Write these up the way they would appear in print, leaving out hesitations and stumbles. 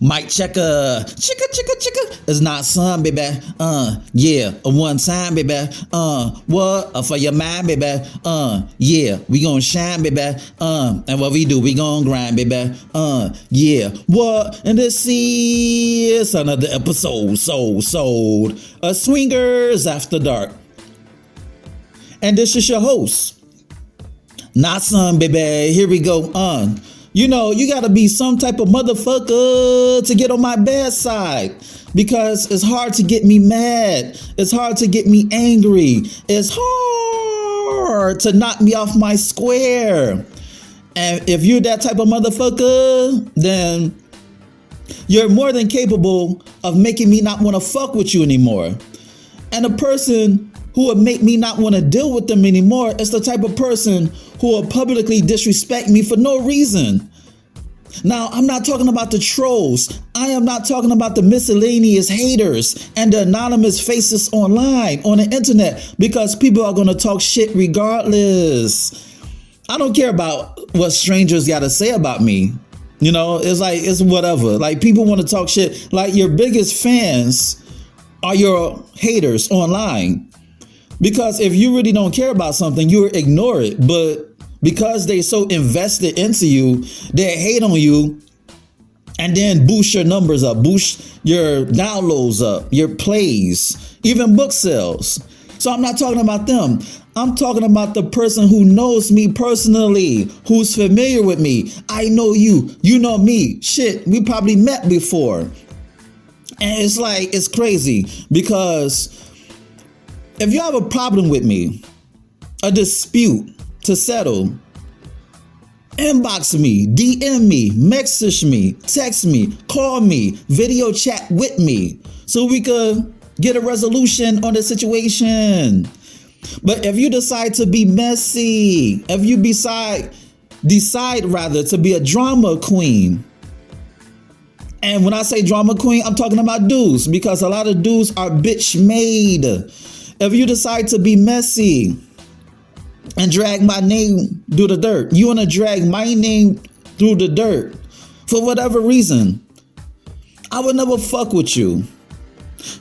Mic checker, chicka. It's not some, baby. Yeah, a one time, baby. What? For your mind, baby. Yeah, we gonna shine, baby. And what we do, we gonna grind, baby. Yeah, what? And this is another episode, sold of Swingers After Dark. And this is your host, not some, baby. Here we go. You know, you gotta be some type of motherfucker to get on my bad side, because it's hard to get me mad. It's hard to get me angry. It's hard to knock me off my square. And if you're that type of motherfucker, then you're more than capable of making me not want to fuck with you anymore. And a person who would make me not want to deal with them anymore is the type of person who will publicly disrespect me for no reason. Now, I'm not talking about the trolls. I am not talking about the miscellaneous haters and the anonymous faces online, on the internet, because people are going to talk shit regardless. I don't care about what strangers got to say about me. You know, it's whatever. Like, people want to talk shit. Like, your biggest fans are your haters online. Because if you really don't care about something, you ignore it. But because they so invested into you, they hate on you and then boost your numbers up, boost your downloads up, your plays, even book sales. So I'm not talking about them. I'm talking about the person who knows me personally, who's familiar with me. I know you, you know me. Shit, we probably met before. And it's like, it's crazy because if you have a problem with me, a dispute to settle, inbox me, DM me, message me, text me, call me, video chat with me so we could get a resolution on the situation. But if you decide to be messy, if you decide to be a drama queen, and when I say drama queen, I'm talking about dudes, because a lot of dudes are bitch made. If you decide to be messy and drag my name through the dirt, you want to drag my name through the dirt for whatever reason, I would never fuck with you,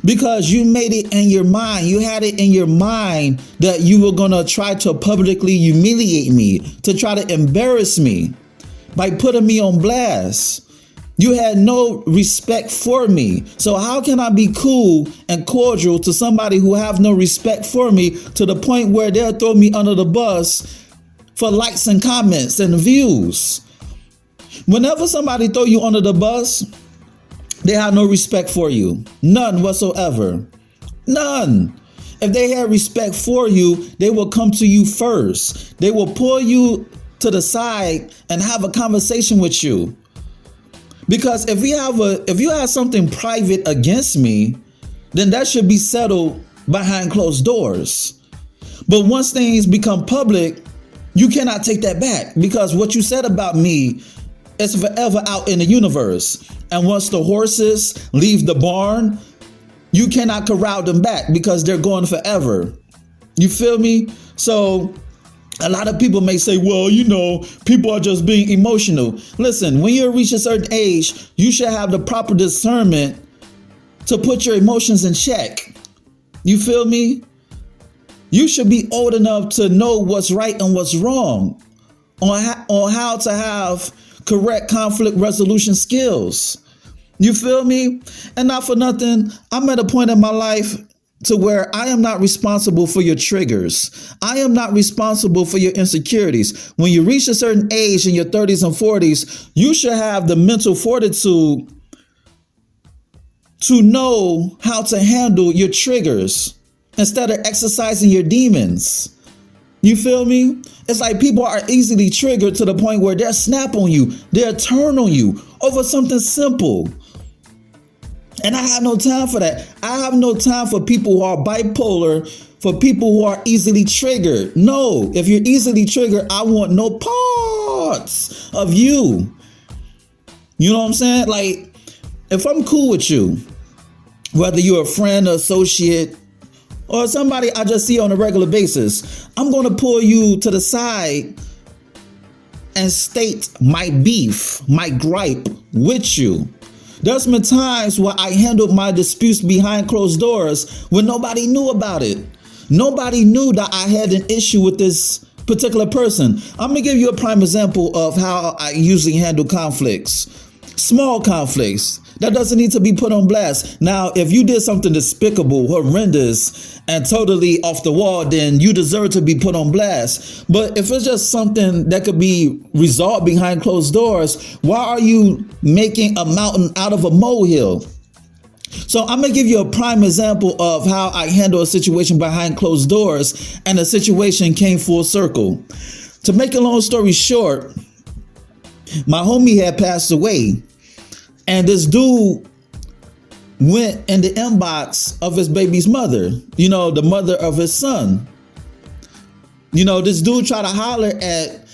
because you made it in your mind. You had it in your mind that you were going to try to publicly humiliate me, to try to embarrass me by putting me on blast. You had no respect for me. So how can I be cool and cordial to somebody who have no respect for me, to the point where they'll throw me under the bus for likes and comments and views? Whenever somebody throw you under the bus, they have no respect for you. None whatsoever. None. If they had respect for you, they will come to you first. They will pull you to the side and have a conversation with you. Because if you have something private against me, then that should be settled behind closed doors. But once things become public, you cannot take that back, because what you said about me is forever out in the universe. And once the horses leave the barn, you cannot corral them back, because they're gone forever. You feel me? So a lot of people may say, well, you know, people are just being emotional. Listen, when you reach a certain age, you should have the proper discernment to put your emotions in check. You feel me? You should be old enough to know what's right and what's wrong, on how to have correct conflict resolution skills. You feel me? And not for nothing, I'm at a point in my life to where I am not responsible for your triggers. I am not responsible for your insecurities. When you reach a certain age in your 30s and 40s, you should have the mental fortitude to know how to handle your triggers instead of exercising your demons. You feel me? It's like people are easily triggered to the point where they'll snap on you, they'll turn on you over something simple. And I have no time for that. I have no time for people who are bipolar, for people who are easily triggered. No, if you're easily triggered, I want no parts of you. You know what I'm saying? Like, if I'm cool with you, whether you're a friend, associate, or somebody I just see on a regular basis, I'm going to pull you to the side and state my beef, my gripe with you. There's been times where I handled my disputes behind closed doors when nobody knew about it. Nobody knew that I had an issue with this particular person. I'm gonna give you a prime example of how I usually handle conflicts. Small conflicts that doesn't need to be put on blast. Now, if you did something despicable, horrendous, and totally off the wall, then you deserve to be put on blast. But if it's just something that could be resolved behind closed doors, why are you making a mountain out of a molehill? So I'm gonna give you a prime example of how I handle a situation behind closed doors, and the situation came full circle. To make a long story short, my homie had passed away, and this dude went in the inbox of his baby's mother, the mother of his son. This dude tried to holler at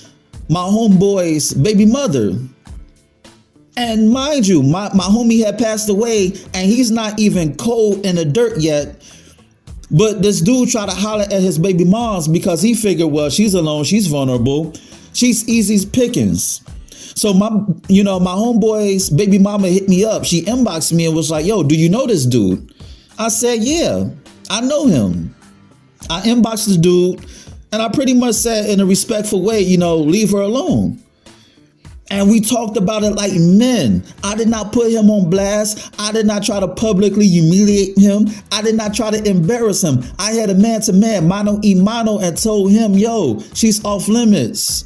my homeboy's baby mother. And mind you, my homie had passed away, and he's not even cold in the dirt yet. But this dude tried to holler at his baby moms because he figured, well, she's alone, she's vulnerable, she's easy pickings. So my homeboy's baby mama hit me up. She inboxed me and was like, yo, do you know this dude? I said, yeah, I know him. I inboxed the dude, and I pretty much said in a respectful way, leave her alone. And we talked about it like men. I did not put him on blast. I did not try to publicly humiliate him. I did not try to embarrass him. I had a man-to-man, mano y mano, and told him, yo, she's off limits.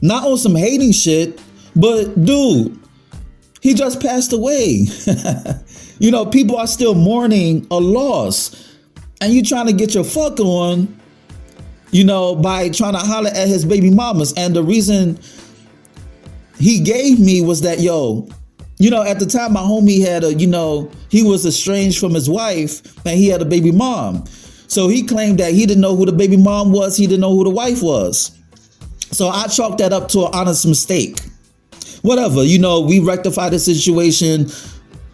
Not on some hating shit, but dude, he just passed away. People are still mourning a loss. And you trying to get your fuck on, by trying to holler at his baby mamas. And the reason he gave me was that, at the time my homie had he was estranged from his wife, and he had a baby mom. So he claimed that he didn't know who the baby mom was. He didn't know who the wife was. So I chalked that up to an honest mistake. Whatever, we rectified the situation,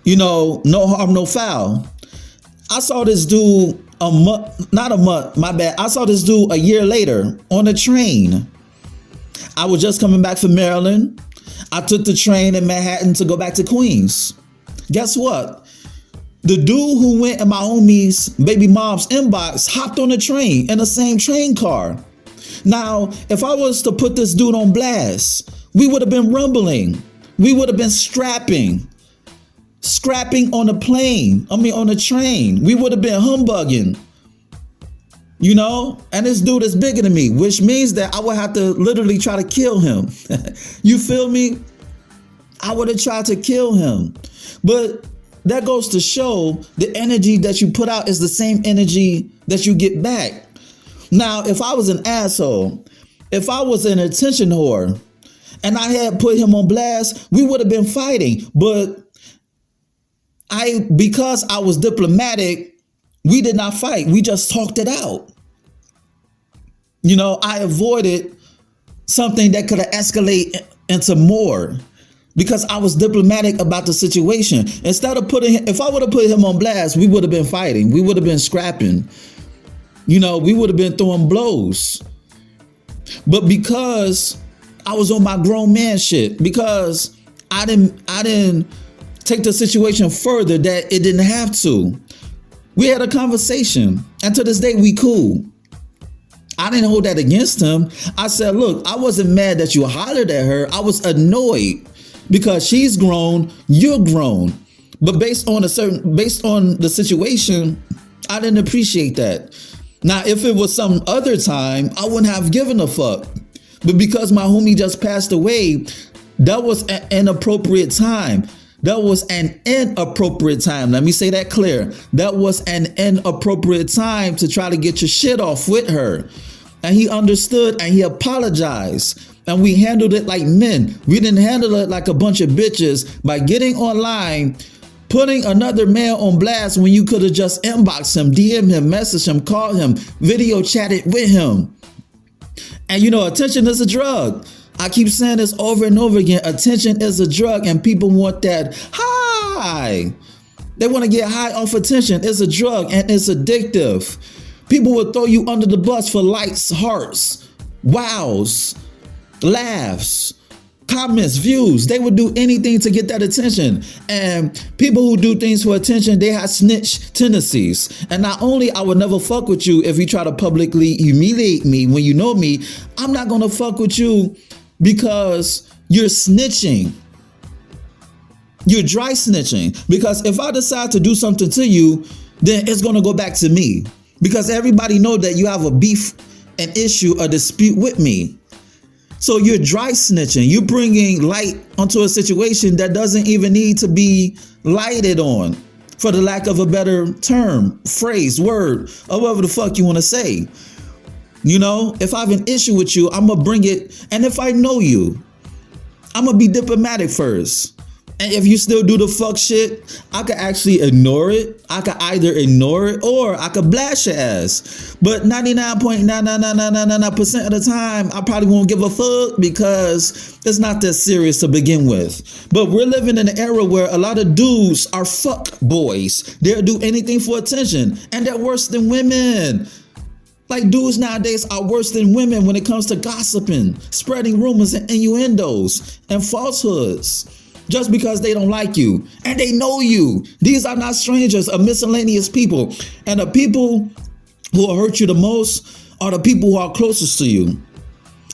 no harm, no foul. I saw this dude I saw this dude a year later on a train. I was just coming back from Maryland. I took the train in Manhattan to go back to Queens. Guess what? The dude who went in my homie's baby mom's inbox hopped on the train in the same train car. Now, if I was to put this dude on blast, we would have been rumbling. We would have been scrapping on on the train. We would have been humbugging, and this dude is bigger than me, which means that I would have to literally try to kill him. You feel me? I would have tried to kill him. But that goes to show the energy that you put out is the same energy that you get back. Now, if I was an asshole, if I was an attention whore, and I had put him on blast, we would have been fighting. But because I was diplomatic, we did not fight. We just talked it out. I avoided something that could have escalated into more because I was diplomatic about the situation. Instead of if I would have put him on blast, we would have been fighting. We would have been scrapping. We would have been throwing blows. But because I was on my grown man shit, because I didn't take the situation further that it didn't have to. We had a conversation, and to this day we cool. I didn't hold that against him. I said, look, I wasn't mad that you hollered at her. I was annoyed because she's grown, you're grown. But based on the situation, I didn't appreciate that. Now, if it was some other time, I wouldn't have given a fuck. But because my homie just passed away, that was an inappropriate time. That was an inappropriate time. Let me say that clear. That was an inappropriate time to try to get your shit off with her. And he understood and he apologized. And we handled it like men. We didn't handle it like a bunch of bitches by getting online, putting another man on blast when you could have just inboxed him, DM him, message him, call him, video chatted with him. And attention is a drug. I keep saying this over and over again. Attention is a drug, and people want that high. They want to get high off attention. It's a drug and it's addictive. People will throw you under the bus for likes, hearts, wows, laughs. comments, views. They would do anything to get that attention. And people who do things for attention, they have snitch tendencies. And not only I would never fuck with you if you try to publicly humiliate me when you know me, I'm not going to fuck with you because you're snitching. You're dry snitching. Because if I decide to do something to you, then it's going to go back to me. Because everybody know that you have a beef, an issue, a dispute with me. So you're dry snitching. You're bringing light onto a situation that doesn't even need to be lighted on, for the lack of a better term, phrase, word, or whatever the fuck you want to say. You know, if I have an issue with you, I'm going to bring it. And if I know you, I'm going to be diplomatic first. And if you still do the fuck shit, I could actually ignore it. I could either ignore it or I could blast your ass. But 99.99999% of the time, I probably won't give a fuck because it's not that serious to begin with. But we're living in an era where a lot of dudes are fuck boys. They'll do anything for attention, and they're worse than women. Like, dudes nowadays are worse than women when it comes to gossiping, spreading rumors and innuendos and falsehoods. Just because they don't like you and they know you. These are not strangers, are miscellaneous people. And the people who will hurt you the most are the people who are closest to you.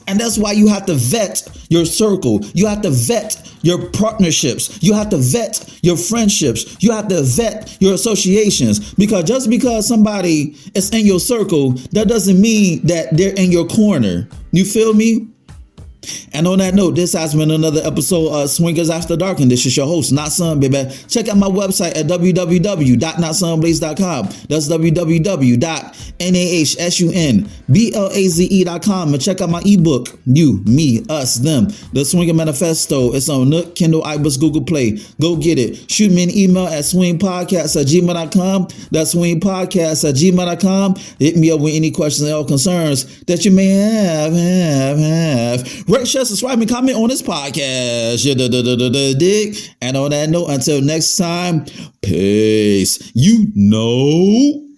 And that's why you have to vet your circle. You have to vet your partnerships. You have to vet your friendships. You have to vet your associations. Because just because somebody is in your circle, that doesn't mean that they're in your corner. You feel me? And on that note, this has been another episode of Swingers After Dark, and this is your host, Not Son, baby. Check out my website at www.notsonblaze.com. That's www.nahsunblaze.com. And check out my ebook, You, Me, Us, Them, The Swinger Manifesto. It's on Nook, Kindle, iBooks, Google Play. Go get it. Shoot me an email at swingpodcast@gmail.com. That's swingpodcast@gmail.com. Hit me up with any questions or concerns that you may have. Rate, share, subscribe, and comment on this podcast. Dig. And on that note, until next time, peace. You know.